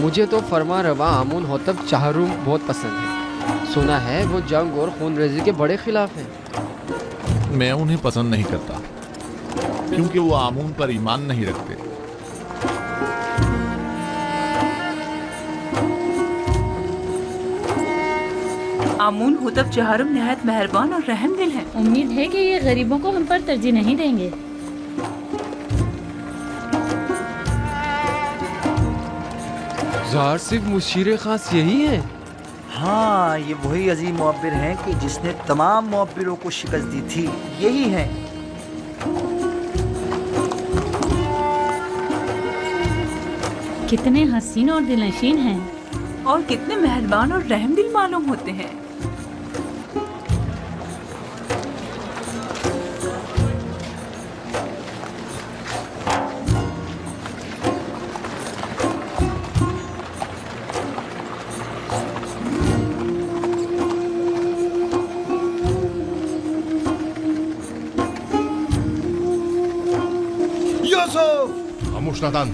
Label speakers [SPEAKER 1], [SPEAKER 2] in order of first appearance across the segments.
[SPEAKER 1] मुझे तो फरमा रवा आमून होतब चाहरुम बहुत पसंद है। सुना है वो जंग और खूनरेजी के बड़े खिलाफ हैं।
[SPEAKER 2] मैं उन्हें पसंद नहीं करता क्योंकि वो आमून पर ईमान नहीं रखते।
[SPEAKER 3] आमून होतब चहारुम निहायत मेहरबान और रहम दिल हैं।
[SPEAKER 4] उम्मीद है कि ये गरीबों को हम पर तरजीह नहीं देंगे।
[SPEAKER 1] ज़ार सिर्फ मुशीर खास यही है।
[SPEAKER 5] हाँ, ये वही अजीम मुअब्बिर हैं कि जिसने तमाम मुअब्बिरों को शिकस्त दी थी। यही हैं।
[SPEAKER 4] कितने हसीन और दिलनशीन हैं
[SPEAKER 3] और कितने मेहरबान और रहम दिल मालूम होते हैं।
[SPEAKER 6] खामोश नादान,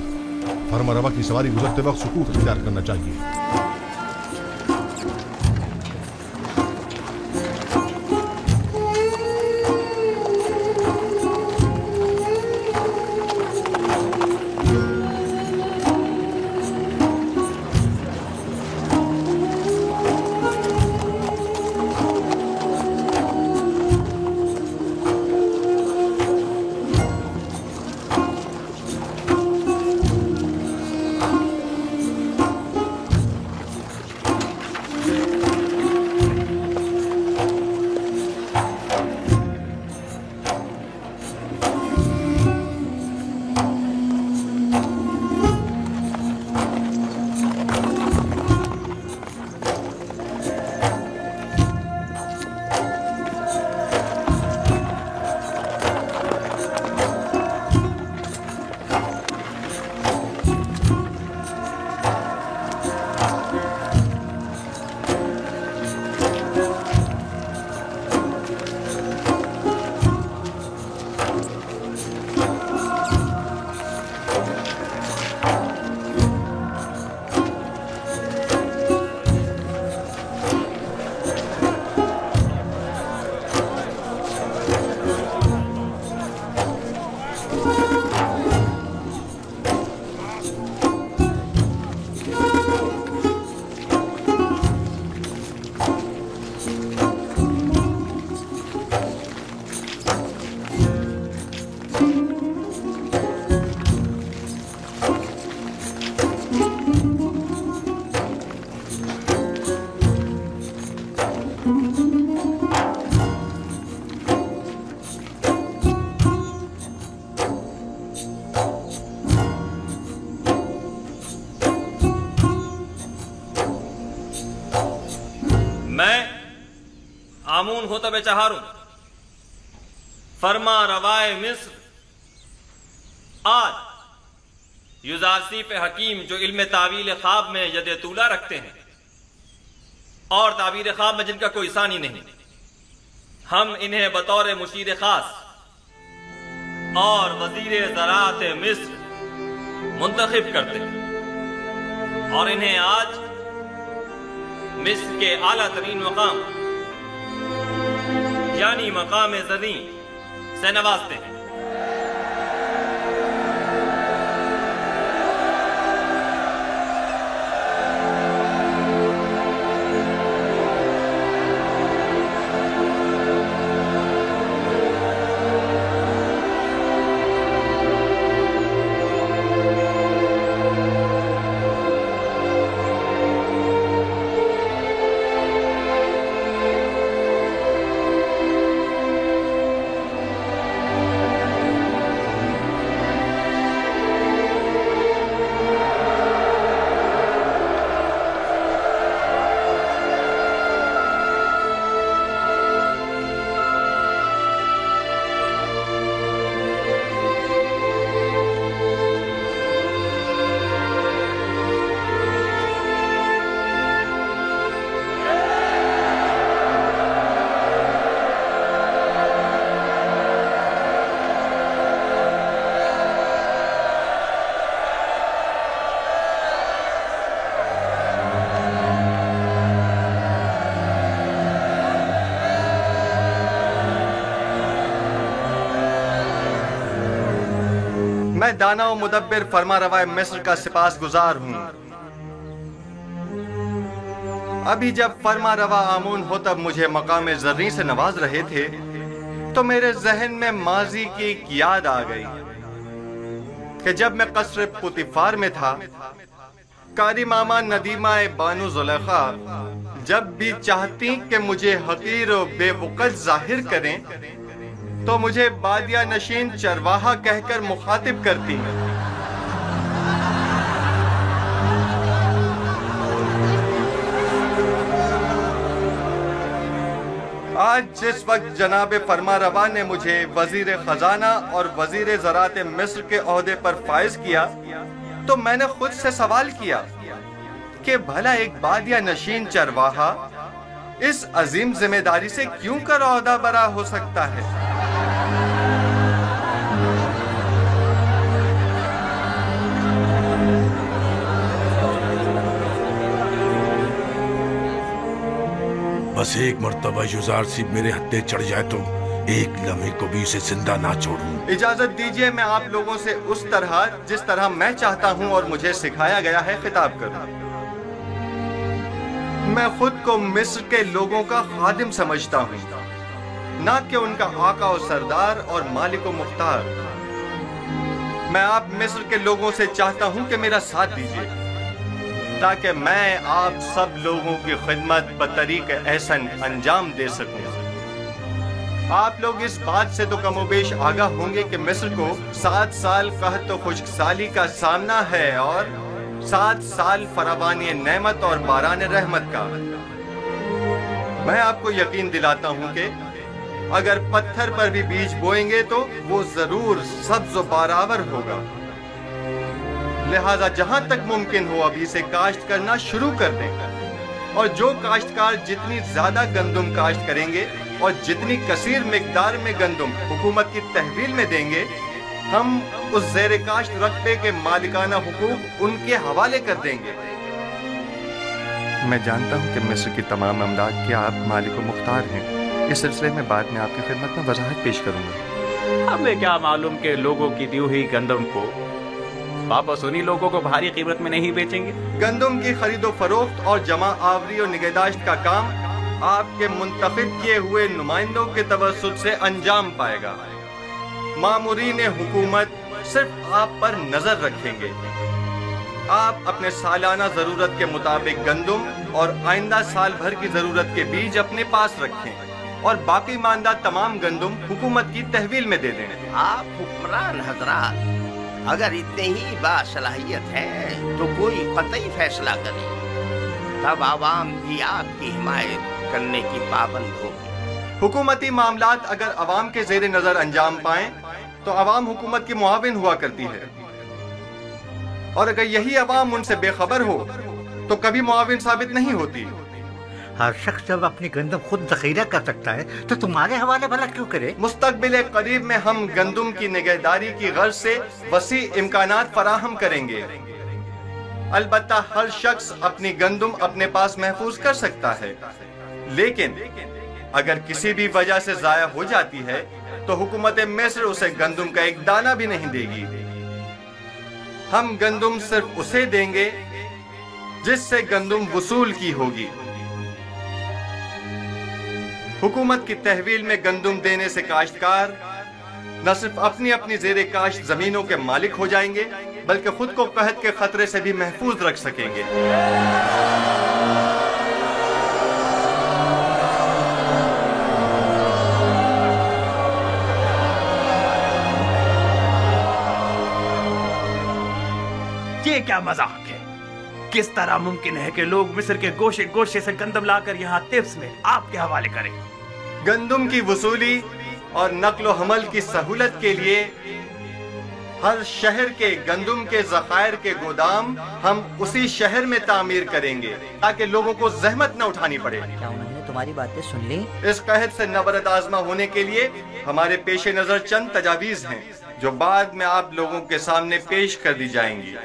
[SPEAKER 6] फरमा रवा की सवारी गुजरते वक्त सुकूत इख्तियार करना चाहिए।
[SPEAKER 7] आमून होतब चहारुम फरमा रवाए मिस्र आज युजारसीफ हकीम जो इल्म तावील ख्वाब में यद तूला रखते हैं और ताबीर ख्वाब में जिनका कोई सानी नहीं, हम इन्हें बतौर मुशीर खास और वजीर ज़राअत मिस्र मुंतखब करते हैं और इन्हें आज मिस्र के आला तरीन मकाम यानी मकाम ज़नी से नवाजते हैं।
[SPEAKER 8] मैं दाना व मुदब्बिर फरमारवा मिस्र का सिपासगुजार हूँ। अभी जब फरमारवा आमून होतब मुझे मकाम ज़र्री से नवाज रहे थे तो मेरे जहन में माजी की एक याद आ गई कि जब मैं कसर पुतिफार में था, कारी मामा नदीमा बानो जुलेखा जब भी चाहती कि मुझे हकीर और बेवकत जाहिर करें तो मुझे बादिया नशीन चरवाहा कहकर मुखातिब करती हैं। आज जिस वक्त जनाब फरमारवा ने मुझे वजीर खजाना और वजीर ज़रात मिस्र के ओहदे पर फाइज किया तो मैंने खुद से सवाल किया कि भला एक बादिया नशीन चरवाहा इस अजीम जिम्मेदारी से क्यों कर ओहदा बरा हो सकता है।
[SPEAKER 9] बस एक मर्तबा युजार सिप मेरे हत्थे चढ़ जाए तो एक लम्हे को भी उसे जिंदा ना छोड़ूं।
[SPEAKER 8] इजाजत दीजिए मैं आप लोगों से उस तरह जिस तरह मैं चाहता हूं और मुझे सिखाया गया है खिताब करूं। मैं खुद को मिस्र के लोगों का खादिम समझता हूं, ना कि उनका आका और सरदार और मालिक व मुख्तार। मैं आप मिस्र के लोगों से चाहता हूं कि मेरा साथ दीजिए ताकि मैं आप सब लोगों की खिदमत बतरीक़ एहसन अंजाम दे सकूं। आप लोग इस बात से तो कमोबेश आगाह होंगे कि मिस्र को 7 साल कहत और खुश्कसाली का सामना है और 7 साल फरावानी नेमत और बारान रहमत का। मैं आपको यकीन दिलाता हूं कि अगर पत्थर पर भी बीज बोएंगे तो वो जरूर सब्ज व बारावर होगा। लिहाजा जहां तक मुमकिन हो अभी से काश्त करना शुरू कर दें और जो काश्तकार जितनी ज्यादा गंदुम काश्त करेंगे और जितनी कसीर मिकदार में गंदुम हुकूमत की तहवील में देंगे, हम उस ज़ेर काश्त रकबे के मालिकाना हुकूक उनके हवाले कर देंगे। मैं जानता हूं कि मिस्र की तमाम अमलाक के आप मालिक व मुख्तार हैं। इस सिलसिले में बाद में आपकी खिदमत में वजाहत पेश करूंगा।
[SPEAKER 10] हमें क्या मालूम कि लोगों की दी हुई गंदम को वापस उन्हीं लोगों को भारी कीमत में नहीं बेचेंगे।
[SPEAKER 8] गंदम की खरीदो फरोख्त और जमा आवरी और निगहदाश्त का काम आपके मुंतखब किए हुए नुमाइंदों के तवस्सुत से अंजाम पाएगा। मामूरीन हुकूमत सिर्फ आप पर नजर रखेंगे। आप अपने सालाना जरूरत के मुताबिक गंदम और आइंदा साल भर की जरूरत के बीज अपने पास रखें और बाकी मानदा तमाम गंदम हुकूमत की तहवील में दे दें।
[SPEAKER 11] आप हुक्मरान हजरात अगर इतने ही बासलाहियत है तो कोई कतई फैसला करें, तब आवाम भी आपकी हिमायत करने की पाबंद होगी।
[SPEAKER 8] हुकूमती मामलात अगर अवाम के जेर नजर अंजाम पाएं तो अवाम हुकूमत की मुआविन हुआ करती है और अगर यही अवाम उनसे बेखबर हो तो कभी मुआविन साबित नहीं होती।
[SPEAKER 5] हर शख्स जब अपनी गंदम खुद जखीरा कर सकता है तो तुम्हारे हवाले भला क्यों करे।
[SPEAKER 8] मुस्तकबिल करीब में हम गंदम की निगहदारी की गर्ज से वसी इम्कानात फराहम करेंगे। अलबत्ता हर शख्स अपनी गंदम अपने पास महफूज कर सकता है, लेकिन अगर किसी भी वजह से जाया हो जाती है तो हुकूमत मिस्र उसे गंदम का एक दाना भी नहीं देगी। हम गंदम सिर्फ उसे देंगे जिससे गंदम वसूल की होगी। हुकूमत की तहवील में गंदम देने से काश्तकार न सिर्फ अपनी अपनी ज़ेरे काश्त जमीनों के मालिक हो जाएंगे बल्कि खुद को कहत के खतरे से भी महफूज रख सकेंगे।
[SPEAKER 10] ये क्या मजाक है? किस तरह मुमकिन है कि लोग मिस्र के गोशे गोशे से गंदम लाकर यहाँ तिब्स में आपके हवाले करें?
[SPEAKER 8] गंदम की वसूली और नक्लो हमल की सहूलत के लिए हर शहर के गंदम के ज़खायर के गोदाम हम उसी शहर में तामीर करेंगे ताकि लोगों को जहमत न उठानी पड़े।
[SPEAKER 5] क्या उन्होंने तुम्हारी बातें सुन ली?
[SPEAKER 8] इस कहत से नबरद आजमा होने के लिए हमारे पेश नजर चंद तजावीज हैं जो बाद में आप लोगों के सामने पेश कर दी जाएंगी।